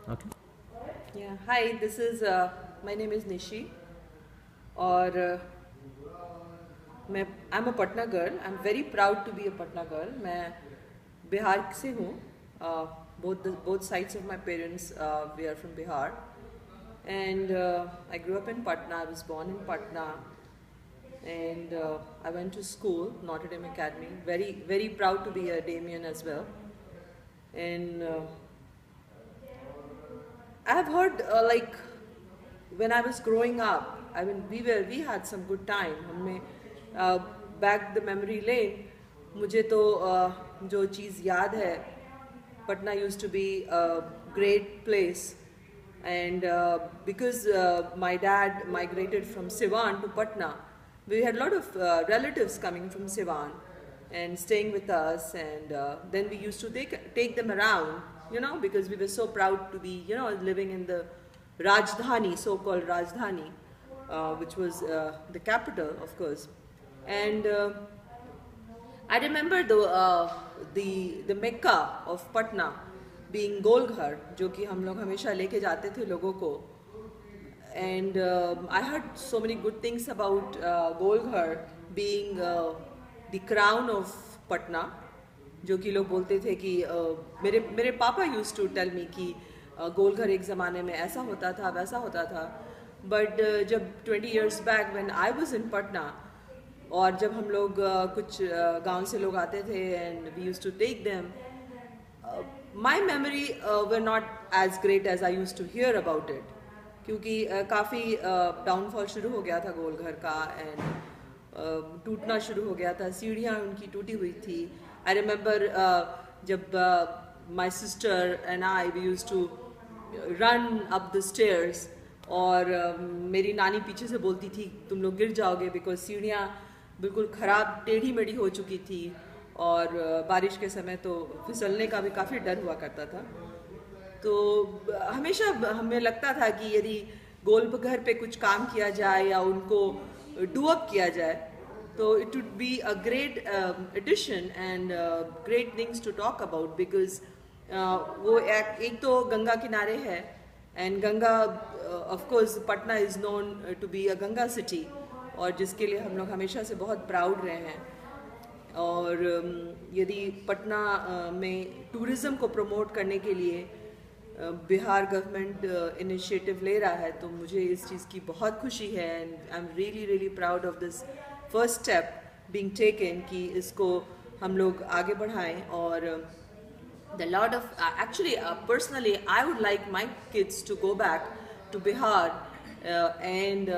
Okay. Yeah, hi, this is my name is Nishi और मैं I'm a Patna girl. I'm very proud to be a Patna girl. मैं बिहार से हूँ. Both sides of my parents we are from Bihar, and I grew up in Patna. I was born in Patna, and I went to school, Notre Dame Academy. Very proud to be a Damien as well, and I have heard like when I was growing up, I mean, we had some good time. हमने back the memory lane. मुझे तो जो चीज़ याद है, Patna used to be a great place, and because my dad migrated from Siwan to Patna, we had a lot of relatives coming from Siwan and staying with us, and then we used to take them around, because we were so proud to be, living in the Rajdhani, so-called Rajdhani, which was the capital, of course. And I remember the Mecca of Patna being Golghar, जो कि हम लोग हमेशा लेके जाते थे लोगों को. And I heard so many good things about Golghar being the crown of Patna, जो कि लोग बोलते थे कि मेरे पापा used to tell me कि गोलघर एक ज़माने में ऐसा होता था वैसा होता था. बट जब 20 years back when I was in Patna, और जब हम लोग कुछ गांव से लोग आते थे and we used to take them, my memory were not as great as I used to hear about it, क्योंकि काफ़ी डाउनफॉल शुरू हो गया था गोलघर का, एंड टूटना शुरू हो गया था. सीढ़ियाँ उनकी टूटी हुई थी. आई रिमेंबर जब my sister and I we used to run up the stairs, और मेरी नानी पीछे से बोलती थी तुम लोग गिर जाओगे, बिकॉज सीढ़ियाँ बिल्कुल ख़राब टेढ़ी मेढ़ी हो चुकी थी, और बारिश के समय तो फिसलने का भी काफ़ी डर हुआ करता था. तो हमेशा हमें लगता था कि यदि गोलघर पे कुछ काम किया जाए या उनको डू अप किया जाए, तो it would be a great addition and great things to talk about, because वो एक तो गंगा किनारे है, and Ganga of course Patna is known to be a Ganga city, और जिसके लिए हम लोग हमेशा से बहुत प्राउड रहे हैं. और यदि पटना में टूरिज़्म को प्रमोट करने के लिए बिहार गवर्नमेंट इनिशिएटिव ले रहा है, तो मुझे इस चीज़ की बहुत खुशी है, and I am really proud of this first step being taken कि इसको हम लोग आगे बढ़ाएं. और the lot of actually personally I would like my kids to go back to Bihar and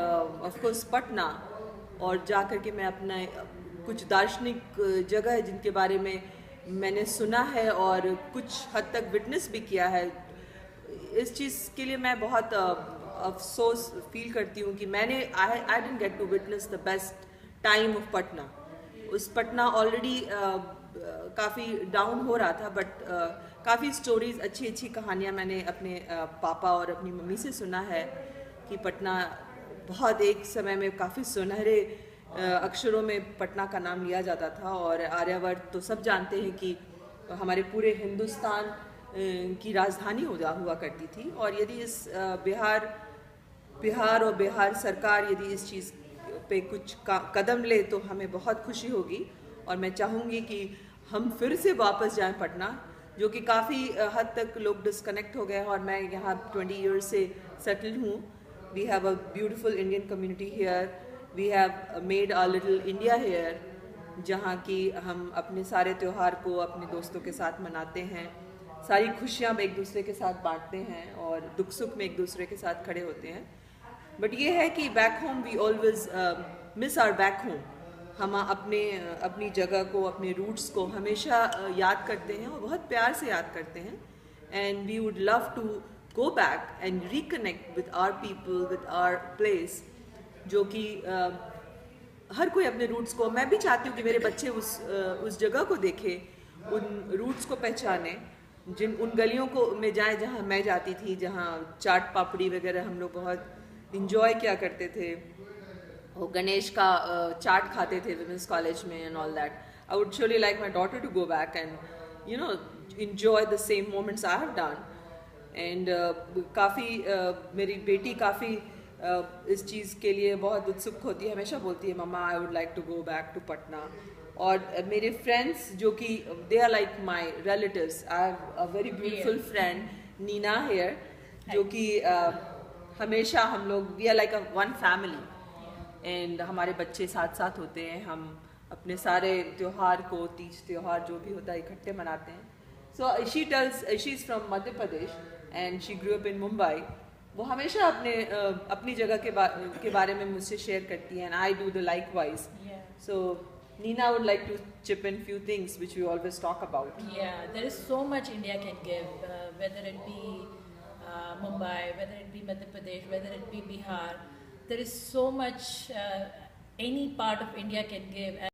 of course Patna, और जा कर के मैं अपना कुछ दार्शनिक जगह है जिनके बारे में मैंने सुना है और कुछ हद तक विटनेस भी किया है. इस चीज़ के लिए मैं बहुत अफसोस फील करती हूँ कि मैंने I didn't get to witness the best time of Patna. उस पटना ऑलरेडी काफ़ी डाउन हो रहा था, बट काफ़ी स्टोरीज़ अच्छी कहानियाँ मैंने अपने पापा और अपनी मम्मी से सुना है कि पटना बहुत एक समय में काफ़ी सुनहरे अक्षरों में पटना का नाम लिया जाता था. और आर्यावर्त तो सब जानते हैं कि हमारे पूरे हिंदुस्तान की राजधानी हुआ करती थी. और यदि इस बिहार और बिहार सरकार यदि इस चीज़ पे कुछ कदम ले तो हमें बहुत खुशी होगी. और मैं चाहूँगी कि हम फिर से वापस जाएं पटना, जो कि काफ़ी हद तक लोग डिस्कनेक्ट हो गए हैं, और मैं यहाँ 20 years से सेटल हूँ. We have a beautiful Indian community here. We have made a little India here, जहाँ की हम अपने सारे त्यौहार को अपने दोस्तों के साथ मनाते हैं, सारी खुशियाँ एक दूसरे के साथ बांटते हैं, और दुख सुख में एक दूसरे के साथ खड़े होते हैं. बट ये है कि back home we always miss our back home. हम अपनी जगह को, अपने रूट्स को हमेशा याद करते हैं, और बहुत प्यार से याद करते हैं. And we would love to go back and reconnect with our people, with our place, जो कि हर कोई अपने रूट्स को, मैं भी चाहती हूँ कि मेरे बच्चे उस जगह को देखें, उन रूट्स को पहचाने, उन गलियों को में जाएं जहाँ मैं जाती थी, जहाँ चाट पापड़ी वगैरह हम लोग बहुत इंजॉय किया करते थे. वो गणेश का चाट खाते थे विमेंस कॉलेज में and all that. I would surely like my daughter to go back and enjoy the same moments I have done. And काफ़ी मेरी बेटी काफ़ी इस चीज़ के लिए बहुत उत्सुक होती है, हमेशा बोलती है mamma I would like to go back to Patna. और मेरे फ्रेंड्स जो कि they are like my relatives, I have a very beautiful friend Nina here, जो कि हमेशा हम लोग we are like a one family and हमारे बच्चे साथ साथ होते हैं, हम अपने सारे त्योहार को, तीज त्योहार जो भी होता है इकट्ठे मनाते हैं। So she is from Madhya Pradesh and she grew up in Mumbai. वो हमेशा अपनी जगह के बारे में मुझसे शेयर करती हैं and I do the likewise. So Nina would like to chip in few things which we always talk about. Yeah, there is so much India can give, whether it be Mumbai, whether it be Madhya Pradesh, whether it be Bihar. There is so much any part of India can give.